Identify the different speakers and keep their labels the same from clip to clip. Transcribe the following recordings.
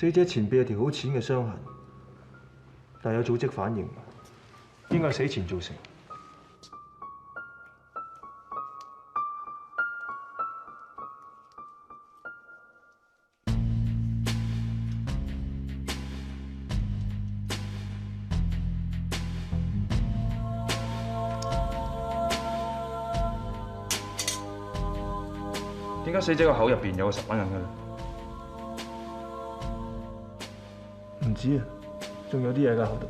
Speaker 1: 死者前臂有條好淺嘅傷痕，但有組織反應，應該係死前造成。
Speaker 2: 點解死者個口入邊有個10蚊銀嘅咧？
Speaker 1: 唔知啊，仲有啲嘢喺口度。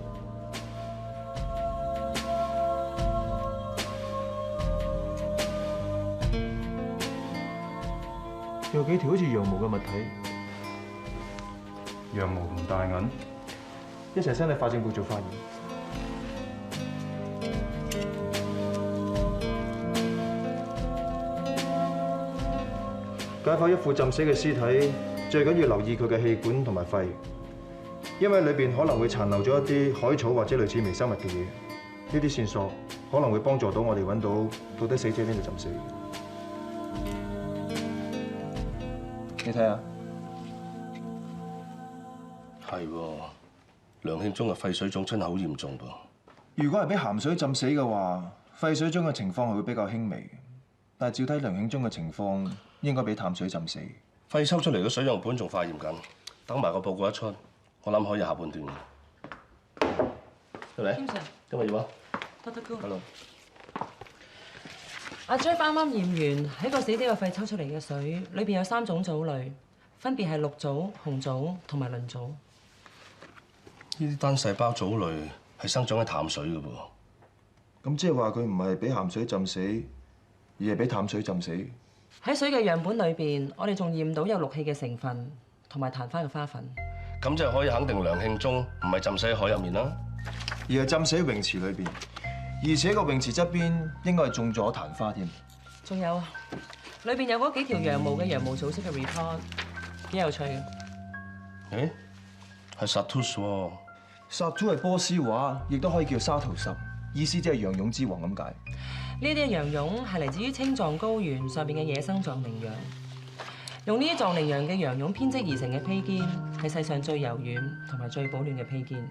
Speaker 1: 有幾條好似羊毛嘅物體，
Speaker 2: 羊毛同大銀，
Speaker 1: 一齊身喺法政部做化驗。解剖一副浸死嘅屍體，最緊要留意佢嘅氣管同埋肺，因為裏邊可能會殘留咗一啲海草或者類似微生物嘅嘢。呢啲線索可能會幫助到我哋揾到底死者邊度浸死。你睇下，
Speaker 3: 係喎，梁慶忠嘅肺水腫真係好嚴重噃。
Speaker 1: 如果係俾鹹水浸死嘅話，肺水腫嘅情況係會比較輕微嘅。但係照睇梁慶忠嘅情況，應該俾淡水浸死。
Speaker 3: 肺抽出嚟嘅水樣本仲化驗緊，等埋個報告一出，我諗可以下判斷。係咪？今日要啊？
Speaker 4: 得哥。
Speaker 3: Hello。
Speaker 4: 阿 Jeff 啱啱驗完喺個死者嘅肺抽出嚟嘅水，裏邊有3種藻類，分別係綠藻、紅藻同埋鱗藻。
Speaker 3: 呢啲單細胞藻類係生長喺淡水嘅噃。
Speaker 1: 咁即係話佢唔係俾鹹水浸死，而係俾淡水浸死。
Speaker 4: 喺水嘅樣本裏邊，我哋仲驗到有氯氣嘅成分同埋曇花嘅花粉。
Speaker 3: 咁就可以肯定梁慶忠唔係浸死喺海入面啦，
Speaker 1: 而係浸死喺泳池裏邊，而且個泳池側邊應該係種咗曇花添。
Speaker 4: 仲有啊，裏邊有嗰幾條羊毛嘅羊毛組織嘅 report， 幾有趣嘅。
Speaker 3: 誒，係 Satus 喎。
Speaker 1: Satus 係波斯話，亦都可以叫沙圖什，意思即係羊絨之王咁解。
Speaker 4: 呢啲羊絨係嚟自於青藏高原上邊嘅野生藏羚羊，用呢啲藏羚羊嘅羊絨編織而成嘅披肩，係世上最柔軟同埋最保暖嘅披肩。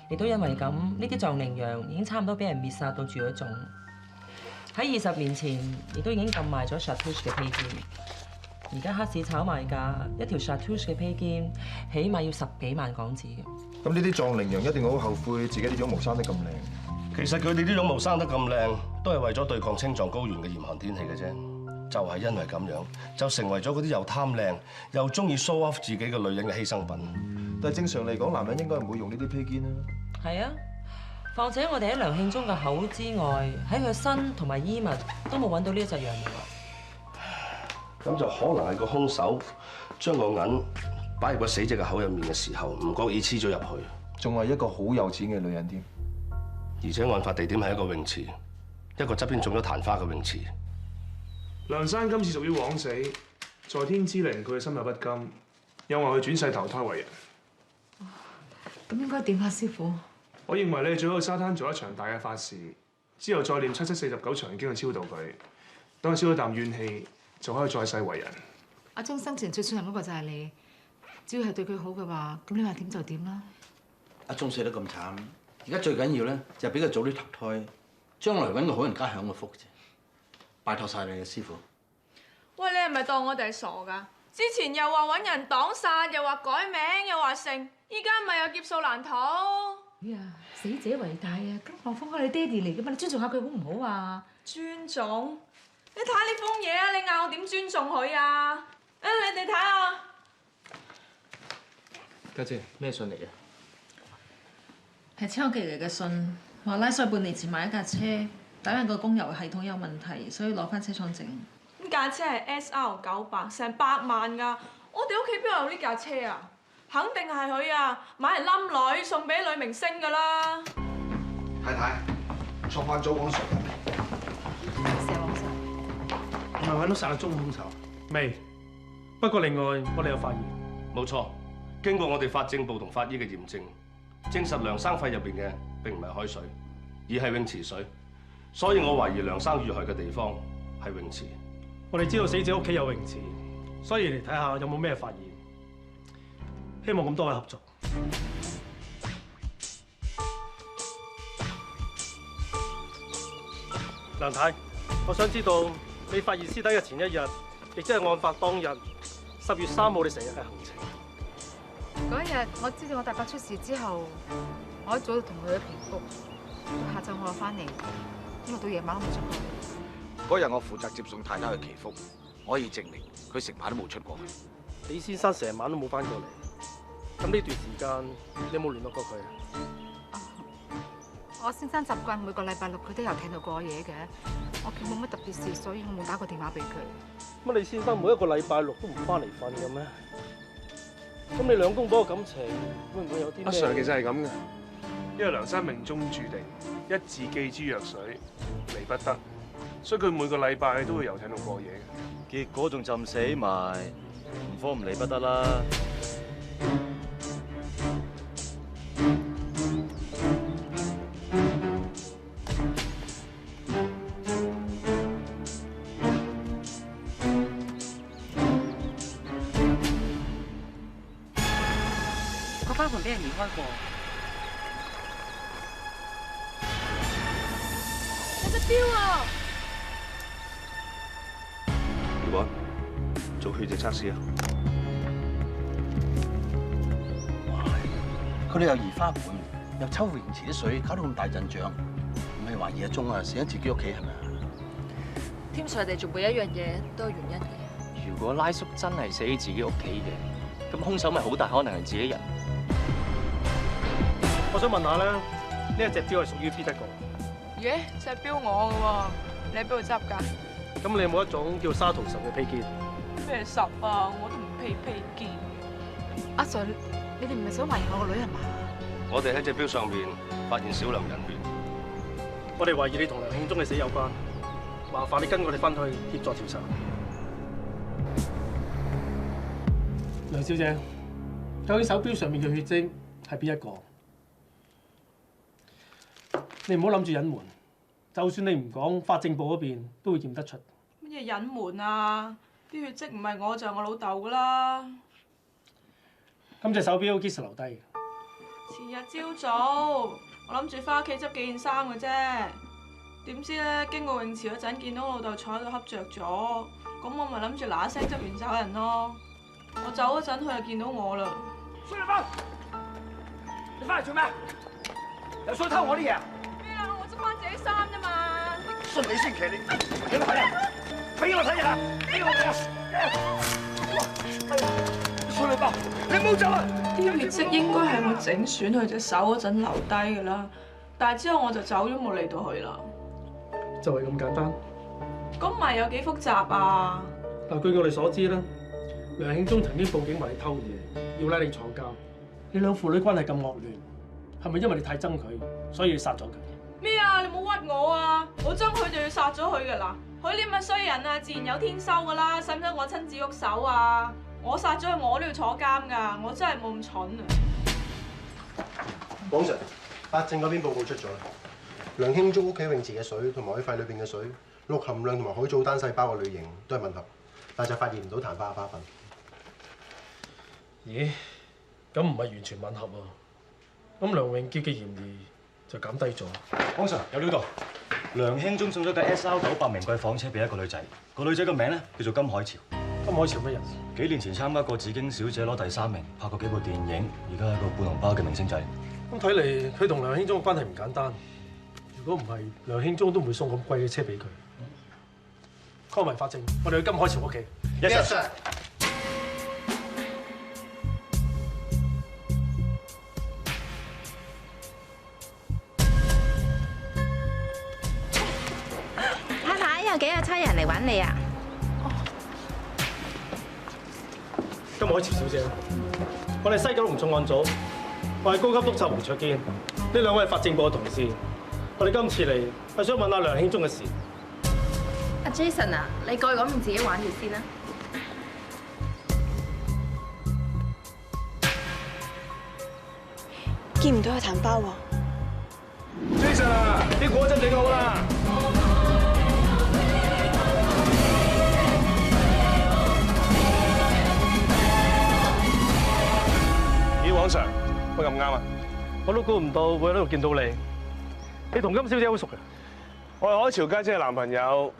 Speaker 4: 亦都因為咁，呢啲藏羚羊已經差唔多俾人滅殺到絕咗種。喺20年前，亦都已經禁賣咗 Satus 嘅披肩。而家黑市炒賣價，一條 Satus 嘅披肩，起碼要10幾萬港紙嘅。
Speaker 1: 咁呢啲藏羚羊一定好後悔自己啲絨毛生得咁靚。
Speaker 3: 其實佢哋啲絨毛生得咁靚，都係為咗對抗青藏高原嘅嚴寒天氣嘅啫。就係因為咁樣，就成為咗嗰啲又貪靚又中意 show off 自己嘅女人嘅犧牲品。
Speaker 1: 但係正常嚟講，男人應該唔會用呢啲披肩啦。係
Speaker 4: 啊，況且我哋喺梁慶忠嘅口之外，喺佢身同埋衣物都冇揾到呢一隻羊毛。
Speaker 3: 咁就可能係個兇手將個銀擺入個死者嘅口入面嘅時候，唔覺意黐咗入去。
Speaker 1: 仲係一個好有錢嘅女人添。
Speaker 3: 而且案發地點係一個泳池，一個側邊種咗曇花嘅泳池。
Speaker 5: 梁生今次屬於枉死，在天之靈佢嘅心有不甘，又話佢轉世投胎為人。
Speaker 6: 咁應該點啊，師傅？
Speaker 5: 我認為你最好去沙灘做一場大嘅法事，之後再念7749長經去超度佢，等佢消咗啖怨氣，就可以再世為人。
Speaker 6: 阿忠生前最信任嗰個就係你，只要係對佢好嘅話，咁你話點就點啦。
Speaker 7: 阿忠死得咁慘，而家最緊要咧就係俾佢早啲投胎，將來揾個好人家享個福啫。拜託晒你嘅師傅。
Speaker 8: 喂，你係咪當我哋係傻㗎？之前又話揾人擋殺，又話改名，又話剩，依家咪又劫數難逃。
Speaker 6: 哎呀，死者為大啊！咁何況係你爹哋嚟㗎嘛，你尊重下佢好唔好啊？
Speaker 8: 尊重？你睇下呢封嘢啊！你嗌我點尊重佢啊？你哋睇下。
Speaker 7: 家姐，咩信嚟嘅？
Speaker 9: 係超寄嚟嘅信，話拉塞半年前買一架車，打印個供油系統有問題，所以攞翻車廠整。
Speaker 8: 呢架車係 SR900，成100萬㗎。我哋屋企邊有呢架車啊？肯定係佢啊，買嚟冧女送俾女明星㗎啦。
Speaker 10: 太太，創辦組講誰人？
Speaker 6: 謝王生，
Speaker 5: 唔係揾到殺阿忠兇手？未。不過另外，我哋有發現。
Speaker 3: 冇錯，經過我哋法政部同法醫嘅驗證，證實梁生肺入邊嘅並唔係海水，而係泳池水。所以我懷疑梁生遇害嘅地方係泳池。我哋知道死者屋企有泳池，所以嚟睇下有冇咩發現。
Speaker 11: 希望咁多位合作。梁太，我想知道你發現屍體嘅前一日，亦即係案發當日10月3號，你成日嘅行程。
Speaker 6: 嗰日我知道我大伯出事之後，我一早就同佢去平福，到下晝我又翻嚟，因為到夜晚都冇出過去。
Speaker 10: 嗰日我負責接送太太去祈福，我可以證明佢成晚都冇出過去。
Speaker 11: 李先生成晚都冇翻過嚟，咁呢段時間你有冇聯絡過佢啊？
Speaker 6: 我先生習慣每個禮拜六佢都遊艇度過夜嘅，我見冇乜特別事，所以我冇打過電話俾佢。
Speaker 11: 乜李先生每一個禮拜六都唔翻嚟瞓嘅咩？咁你兩公婆嘅感情會唔會有啲咩？
Speaker 5: 阿 Sir 其實係咁嘅，因為梁生命中注定一字記之弱水，離不得，所以佢每個禮拜都會遊艇度過夜嘅。
Speaker 12: 結果仲浸死埋，唔科唔離不得啦。
Speaker 4: 花盆俾人移開過，
Speaker 8: 有隻錶啊！
Speaker 3: 如果做血液測試啊！
Speaker 7: 佢哋又移花盆，又抽泳池啲水，搞到咁大陣仗，唔係懷疑阿鐘啊，死喺自己屋企係咪啊？
Speaker 9: 添 Sir 哋做每一樣嘢都有原因嘅。
Speaker 13: 如果拉叔真係死喺自己屋企嘅，咁兇手咪好大可能係自己人。
Speaker 11: 我想問下咧，呢一隻錶係屬於邊一個？
Speaker 8: 咦，隻錶我嘅喎，你喺邊度執㗎？
Speaker 11: 咁你有冇一種叫沙圖什嘅披肩？
Speaker 8: 咩十啊？我都唔披肩。
Speaker 6: 阿 Sir，你哋唔係想懷疑我個女係嘛？
Speaker 3: 我哋喺隻錶上面發現少量人血，
Speaker 11: 我哋懷疑你同梁慶忠嘅死有關，麻煩你跟我哋翻去協助調查。梁小姐，究竟手錶上面嘅血跡係邊一個？你唔好諗住隱瞞，就算你唔講，法政部嗰邊都會驗得出。
Speaker 8: 乜嘢隱瞞啊？啲血跡唔係我就係我老豆噶啦。
Speaker 11: 咁隻手錶 Kiss 留低嘅。
Speaker 8: 前日朝早，我諗住翻屋企執幾件衫嘅啫，點知咧經過泳池嗰陣見到我老豆坐喺度瞌着咗，咁我咪諗住嗱一聲執完走人咯。我走嗰陣佢就見到我啦。
Speaker 14: 孫立芬，你翻嚟做咩？又想偷我啲嘢？
Speaker 8: 咩啊？我執翻自己衫啫嘛。
Speaker 14: 順你先騎你，俾我睇下，俾我睇下，俾我睇下。孫立芬，你唔好走啊！
Speaker 8: 啲血跡應該係我整損佢隻手嗰陣留低㗎啦，但係之後我就走咗冇理到佢啦。
Speaker 11: 就係咁簡單。
Speaker 8: 咁咪有幾複雜啊？
Speaker 11: 嗱，據我哋所知咧，梁慶忠曾經報警話你偷嘢，要拉你坐監。你兩父女關係咁惡劣，係咪因為你太憎佢，所以你殺咗佢？
Speaker 8: 咩啊？你冇屈我啊！我憎佢就要殺咗佢㗎啦！佢呢咁嘅衰人啊，自然有天收㗎啦，使唔使我親自喐手啊？我殺咗佢，我都要坐監㗎，我真係冇咁蠢啊！
Speaker 15: 黃 Sir， 法證嗰邊報告出咗啦，梁慶忠屋企泳池嘅水同埋海肺裏邊嘅水，氯含量同埋海藻單細胞嘅類型都係吻合，但係就發現唔到曇花嘅花粉。
Speaker 11: 咦？咁唔係完全吻合啊！咁梁永傑嘅嫌疑就減低咗。
Speaker 12: 黃 Sir 有料到，梁慶忠送咗架 SR98名貴房車俾一個女仔，個女仔嘅名咧叫做金海潮。
Speaker 11: 金海潮乜人？
Speaker 12: 幾年前參加過紫荊小姐攞第3名，拍過幾部電影，而家係個半紅包嘅明星仔。
Speaker 11: 咁睇嚟，佢同梁慶忠嘅關係唔簡單。如果唔係，梁慶忠都唔會送咁貴嘅車俾佢。call 埋法證，我哋去金海潮屋企。
Speaker 15: Yes sir。
Speaker 16: 太太，有幾個差人嚟揾你啊？
Speaker 11: 金海潮小姐，我哋西九龍重案組，我係高級督察胡卓堅，呢兩位係法政部嘅同事。我哋今次嚟係想問下梁慶忠嘅事。
Speaker 16: 阿 Jason 啊，你過去嗰邊自己玩住先啦。
Speaker 17: 見唔到個痰包喎。
Speaker 14: Jason 啊，啲果汁整好啦。
Speaker 3: 乜咁啱啊？
Speaker 11: 我都估唔到會喺呢度見到你。你同金小姐好熟嘅？
Speaker 5: 我係海潮家姐嘅男朋友，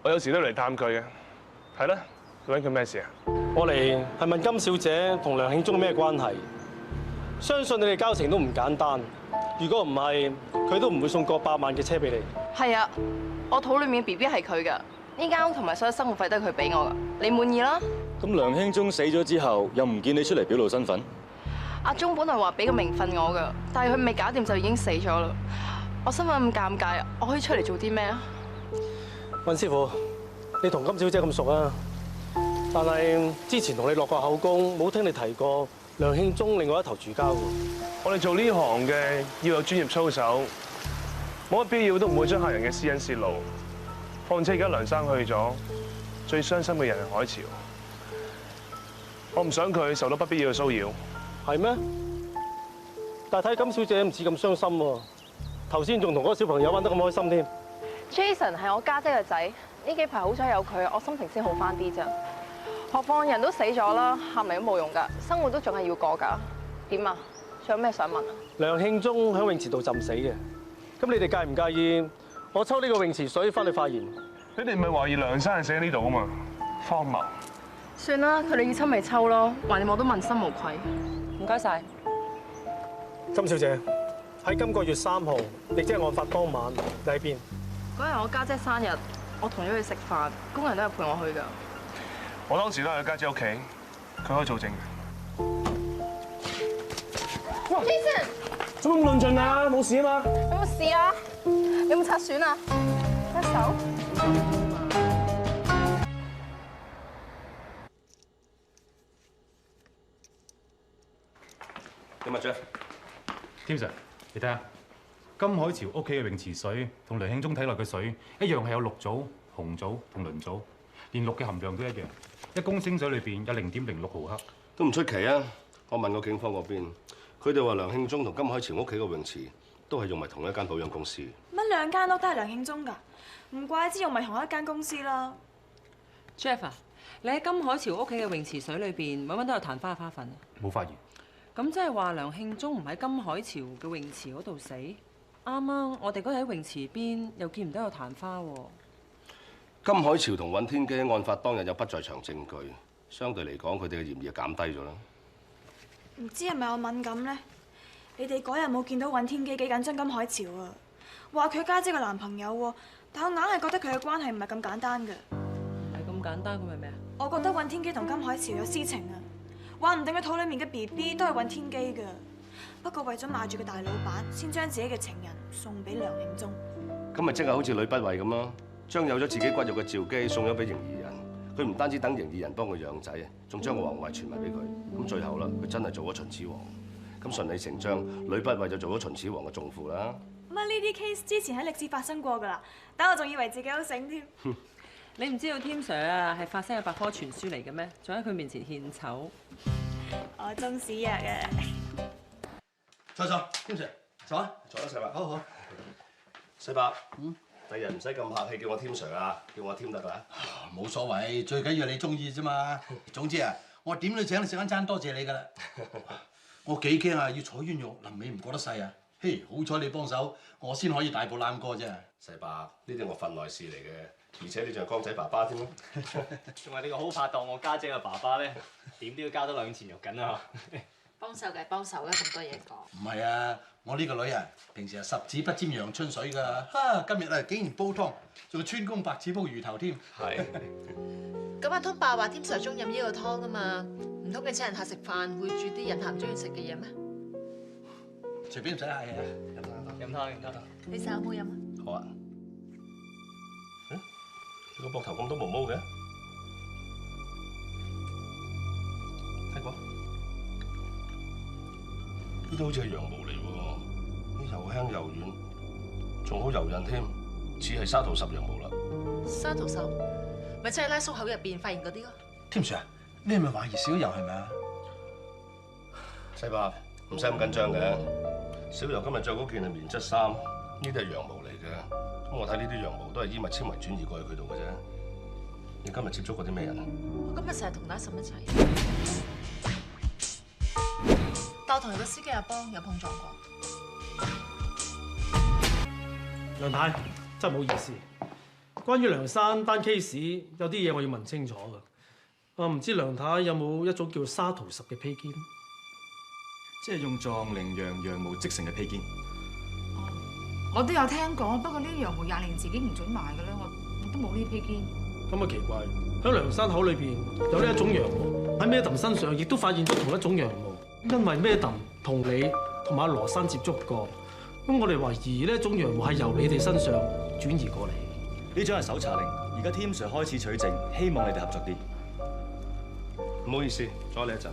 Speaker 5: 我有時都嚟探佢嘅。係啦，你揾佢咩事啊？
Speaker 11: 我嚟係問金小姐同梁慶忠咩關係？相信你哋交情都唔簡單。如果唔係，佢都唔會送過100萬嘅車俾你。
Speaker 16: 係啊，我肚裏面嘅 BB 係佢㗎，呢間屋同埋所有生活費都係佢俾我㗎，你滿意啦？
Speaker 12: 咁梁興忠死咗之後，又唔見你出嚟表露身份？
Speaker 16: 阿忠本來話俾個名分我㗎，但係佢未搞掂就已經死咗啦。我身份咁尷尬，我可以出嚟做啲咩啊？
Speaker 11: 溫師傅，你同金小姐咁熟啊？但係之前同你落過口供，冇聽你提過梁慶忠另外一頭住家喎。
Speaker 5: 我哋做呢行嘅要有專業操守，冇乜必要都唔會將客人嘅私隱泄露。況且而家梁生去咗，最傷心嘅人係海潮。我唔想佢受到不必要嘅騷擾。
Speaker 11: 係咩？但係睇金小姐唔似咁傷心喎。頭先仲同嗰個小朋友玩得咁開心添。
Speaker 16: Jason 係我家姐嘅仔，呢幾排好彩有佢，我心情先好翻啲咋。何況人都死咗啦，喊嚟都冇用㗎，生活都仲係要過㗎。點啊？仲有咩想問啊？
Speaker 11: 梁慶忠喺泳池度浸死嘅，咁你哋介唔介意我抽呢個泳池水翻去化驗？
Speaker 5: 你哋唔係懷疑梁生係死喺呢度啊嘛？荒謬！
Speaker 16: 算啦，佢哋要抽咪抽咯，橫掂我都問心無愧。
Speaker 4: 唔該晒，
Speaker 11: 金小姐喺今個月3號，亦即係案發當晚，你喺邊？
Speaker 16: 嗰日我家姐生日，我同咗佢食飯，工人都係陪我去㗎。
Speaker 5: 我當時都喺家姐屋企，佢可以做證嘅。
Speaker 16: 哇 Jason，
Speaker 5: 做乜咁論盡啊？冇事啊嘛？
Speaker 16: 有冇事啊？有冇擦損啊？隻手？
Speaker 17: 點啊 Jeff？Tim Sir， 你睇下金海潮屋企嘅泳池水同梁慶忠體內嘅水一樣係有氯組、紅組同磷組，連氯嘅含量都一樣。1公升水裏邊有0.06毫克，
Speaker 3: 都唔出奇啊！我問過警方嗰邊，佢哋話梁慶忠同金海潮屋企嘅泳池都係用埋同一間保養公司。
Speaker 8: 乜兩間屋都係梁慶忠㗎？唔怪之用埋同一間公司啦。
Speaker 4: Jeff 啊，你喺金海潮屋企嘅泳池水裏邊揾到有曇花嘅花粉啊？
Speaker 17: 冇發現。
Speaker 4: 咁即係話梁慶忠唔喺金海潮嘅泳池嗰度死？啱啱我哋嗰日喺泳池邊又見唔到有曇花喎。
Speaker 3: 金海潮同尹天基案發當日有不在場證據，相對嚟講，佢哋嘅嫌疑減低咗啦。
Speaker 8: 唔知係咪我敏感咧？你哋嗰日冇見到尹天基幾緊張金海潮啊？話佢家姐嘅男朋友喎，但我硬係覺得佢嘅關係唔係咁簡單嘅。
Speaker 4: 唔係咁簡單，咁係咩啊？
Speaker 8: 我覺得尹天基同金海潮有私情啊！話唔定佢肚裡面嘅 BB 都係尹天基㗎。不過為咗賣住個大老闆，先將自己嘅情人送俾梁慶忠。咁
Speaker 3: 咪即係好似呂不韋咁咯，將有咗自己骨肉嘅趙姬送咗俾嫌疑人。佢唔單止等嫌疑人幫佢養仔，仲將個皇位傳埋俾佢。咁最後啦，佢真係做咗秦始皇。咁順理成章，呂不韋就做咗秦始皇嘅仲父啦。
Speaker 8: 乜呢啲 case 之前喺歷史發生過㗎啦？等我仲以為自己好醒添。
Speaker 4: 你唔知道 Tim Sir 啊係發生嘅百科全書嚟嘅咩？仲喺佢面前獻醜。
Speaker 8: 我中史藥嘅。
Speaker 3: 坐，Tim Sir， 坐啊，坐得細伯。好好。細伯，第日唔使咁客氣，叫我 Tim Sir 啊，叫我 Tim 得㗎啦。
Speaker 7: 冇所謂，最緊要你中意啫嘛。總之啊，我點都請你食一餐，多謝你㗎啦。我幾驚啊，要坐冤獄，臨尾唔過得世啊！嘿，好彩你幫手，我先可以大步攬過啫。
Speaker 3: 細伯，呢啲我份內事嚟嘅，而且你仲係江仔爸爸添咯。
Speaker 13: 仲係你個好拍檔，我家姐嘅爸爸咧，點都要交多2錢肉緊啊！
Speaker 9: 幫手嘅幫手啦，咁多嘢講。
Speaker 7: 唔係啊，我呢個女啊，平時係十指不沾陽春水㗎，哈！今日啊竟然煲湯，仲要川公白紙煲魚頭添。
Speaker 3: 係。
Speaker 9: 咁阿通爸話Tim Sir中飲呢個湯啊嘛，唔通你請人客食飯會煮啲人客唔中意食嘅嘢咩？
Speaker 7: 隨便唔使客氣啊，
Speaker 13: 飲湯。
Speaker 9: 你手有冇飲啊？
Speaker 3: 好啊。你個膊頭咁多毛毛嘅？睇過？呢啲好似係羊毛嚟喎，又輕又軟，仲好柔韌添，似係沙圖十羊毛啦。
Speaker 9: 沙圖十，咪即係拉叔口入邊發現嗰啲咯。
Speaker 7: Tim Sir，你係咪懷疑小柔係咪啊？
Speaker 3: 細伯，唔使咁緊張嘅。小柔今日着嗰件係棉質衫，呢啲係羊毛嚟嘅。咁我睇呢啲羊毛都係衣物纖維轉移過去佢度嘅啫。你今日接觸過啲咩人啊？
Speaker 9: 我今日成日同大嬸一齊。但我同佢個司機阿邦有碰撞過。
Speaker 11: 梁太，真係唔好意思，關於梁生單 case 有啲嘢我要問清楚㗎。我唔知梁太有冇一種叫沙圖什嘅披肩？
Speaker 12: 即係用藏羚羊羊毛織成嘅披肩。
Speaker 6: 我都有聽講，不過呢啲羊毛20年自己唔准賣嘅咧，我都冇呢披肩。
Speaker 11: 咁啊奇怪，喺梁生口裏邊有呢一種羊毛，喺 Madam 身上亦都發現咗同一種羊毛，因為 Madam 同你同埋阿羅生接觸過，咁我哋懷疑呢一種羊毛係由你哋身上轉移過嚟。
Speaker 12: 呢張係搜查令，而家 Tim Sir 開始取證，希望你哋合作啲。
Speaker 3: 唔好意思，阻你一陣。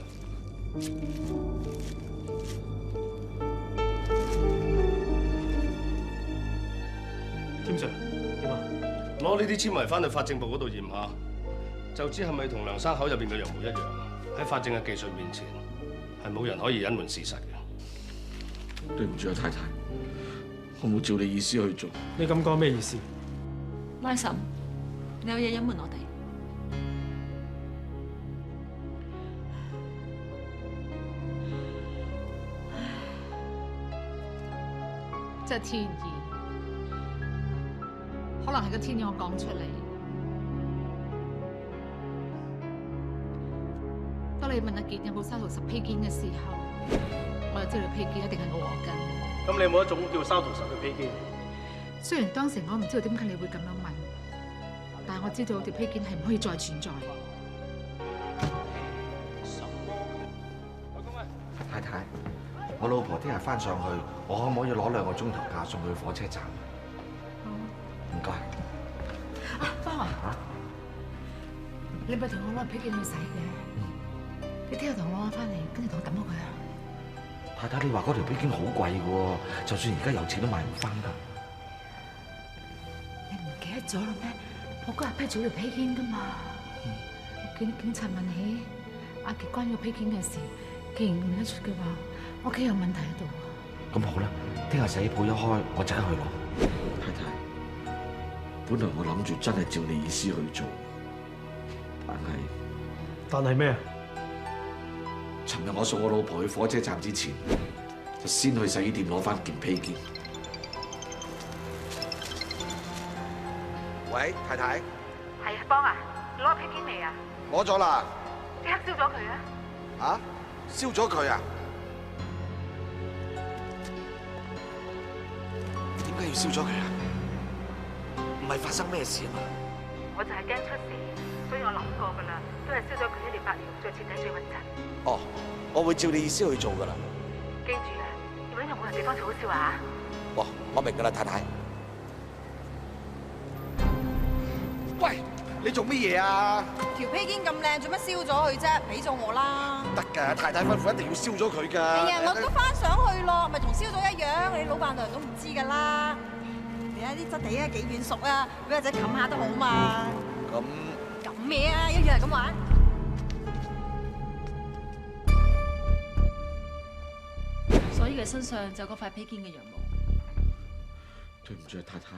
Speaker 11: Tim Sir，點啊？
Speaker 3: 攞呢啲纖維翻去法證部嗰度驗下，就知係咪同梁生口入邊嘅羊毛一樣。喺法證嘅技術面前，係冇人可以隱瞞事實嘅。
Speaker 10: 對唔住啊，太太，我冇照你意思去做。
Speaker 11: 你咁講咩意思？
Speaker 9: 拉嬸，你有嘢隱瞞我哋？
Speaker 6: 真係天意，可能係個天意我講出嚟。當你問阿傑有冇沙圖什披肩嘅時候，我就知道披肩一定係我嘅。
Speaker 11: 咁你有冇一種叫沙圖什嘅披肩？
Speaker 6: 雖然當時我唔知道點解你會咁樣問，但係我知道條披肩係唔可以再存在。
Speaker 10: 太太，我老婆聽日翻上去，我可唔可以攞2個鐘頭假送去火車站？唔該。
Speaker 6: 啊，芳華，你咪同我攞披肩去洗嘅。你聽日同我攞翻嚟，跟住同我抌咗佢啊！
Speaker 10: 太太，你話嗰條披肩好貴嘅喎，就算而家有錢都買唔翻㗎。
Speaker 6: 你唔記得咗啦咩？我嗰日批咗條披肩㗎嘛。我見警察問起阿傑關於個披肩嘅事，既然唔得出嘅話，我屋企有問題喺度啊。
Speaker 10: 咁好啦，聽日洗衣鋪一開，我即刻去攞。太太，本來我諗住真係照你意思去做，
Speaker 11: 但係咩啊？
Speaker 10: 尋日我送我老婆去火車站之前，就先去洗衣店攞翻件披肩。喂，太太。
Speaker 6: 係啊，邦啊，你攞披肩未啊？
Speaker 10: 攞咗啦。
Speaker 6: 即刻燒咗佢啊！
Speaker 10: 啊？燒咗佢啊？點解要燒咗佢啊？唔係發生咩事啊嘛？
Speaker 6: 我就係驚出事，所以我諗過㗎啦，都係燒咗佢1年8年，再徹底最穩陣。
Speaker 10: 哦，我會照你意思去做㗎啦。
Speaker 6: 記住啊，要揾任何地方做好笑啊！
Speaker 10: 哦，我明㗎啦，太太。喂，你做乜嘢啊？
Speaker 18: 條披肩咁靚，做乜燒咗佢啫？俾咗我啦。
Speaker 10: 得㗎，太太吩咐一定要燒咗佢㗎。
Speaker 18: 係啊，我都翻上去咯，咪同燒咗一樣。你老闆娘都唔知㗎啦。你睇啲質地啊，幾軟熟啊，俾個仔冚下都好嘛。咁咩啊？一樣係咁玩。
Speaker 9: 所以佢身上就嗰塊披肩嘅羊毛。
Speaker 10: 對唔住啊，太太，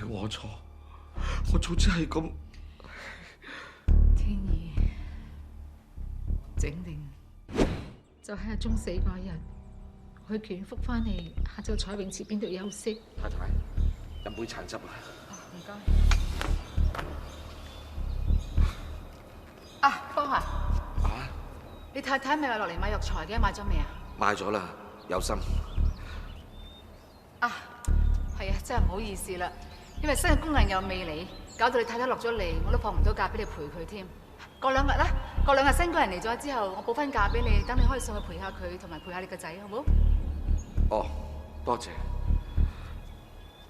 Speaker 10: 係我錯，我早知係咁。
Speaker 6: 天意，整定就喺阿鐘死嗰日，我去拳福翻嚟，下晝坐喺泳池邊度休息。
Speaker 10: 太太，飲杯橙汁啊！
Speaker 6: 唔該。啊，邦華。
Speaker 10: 啊？
Speaker 6: 你太太咪話落嚟買藥材嘅，買咗未啊？
Speaker 10: 買咗啦，有心。
Speaker 6: 啊，係啊，真係唔好意思啦，因為新嘅工人又未嚟，搞到你太太落咗嚟，我都放唔到假俾你陪佢添。過2日啦，過2日新工人嚟咗之後，我補翻假俾你，等你可以上去陪下佢，同埋陪下你個仔，好唔好？
Speaker 10: 哦，多謝。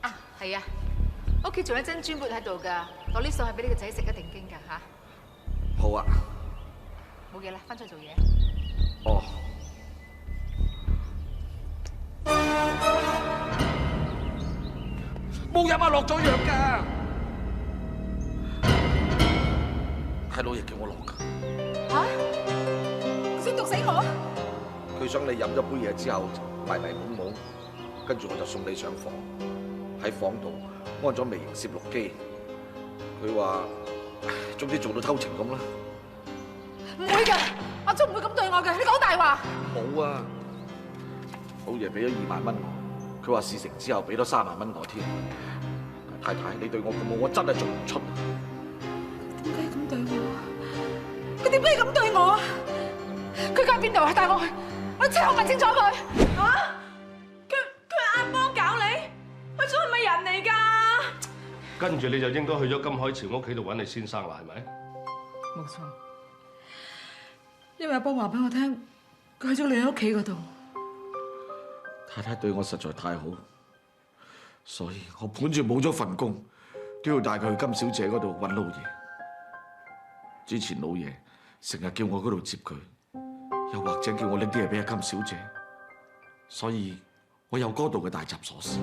Speaker 6: 啊，係啊，屋企仲有一珍珠末喺度㗎，攞呢上去俾你個仔食一定經㗎嚇。
Speaker 10: 好啊。
Speaker 6: 冇嘢啦，翻出去做嘢。
Speaker 10: 哦。冇飲啊，落咗藥㗎。係老爺叫我落㗎。
Speaker 18: 嚇！想毒死我？
Speaker 10: 佢想你飲咗杯嘢之後迷迷懵懵，跟住我就送你上房，喺房度安咗微型攝錄機。佢話總之做到偷情咁啦。
Speaker 6: 唔會㗎，阿忠唔會咁對我嘅，你講大話。
Speaker 10: 冇啊，老爺俾咗2萬蚊我，佢話事成之後俾多3萬蚊我添。太太，你對我咁好，我真係做唔出。
Speaker 6: 點解咁對我？佢點解咁對我啊？佢家邊度啊？帶我去，我即刻問清楚佢。
Speaker 8: 啊！佢係阿邦搞你，佢仲係咪人嚟㗎？
Speaker 3: 跟住你就應該去咗金海潮屋企度揾你先生啦，係咪？
Speaker 6: 冇錯，因為阿邦話俾我聽，佢去咗你屋企嗰度。
Speaker 10: 太太對我實在太好，所以我本住冇咗份工，都要帶佢去金小姐嗰度揾老爺。之前老爺成日叫我嗰度接佢，又或者叫我拎啲嘢俾阿金小姐，所以我有嗰度嘅大閘鎖匙。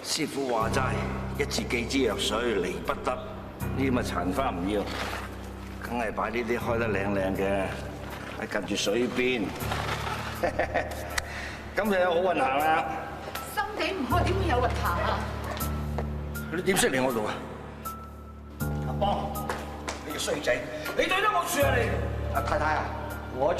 Speaker 19: 師傅話齋，一字記之藥水離不得，呢啲咪殘花唔要，梗係擺呢啲開得靚靚嘅喺近住水邊。今日有好運行啦！
Speaker 6: 心地唔開點會有運行啊？
Speaker 19: 你點識嚟我度啊？阿邦，你個衰仔，你對得我住啊你！阿太太啊，我出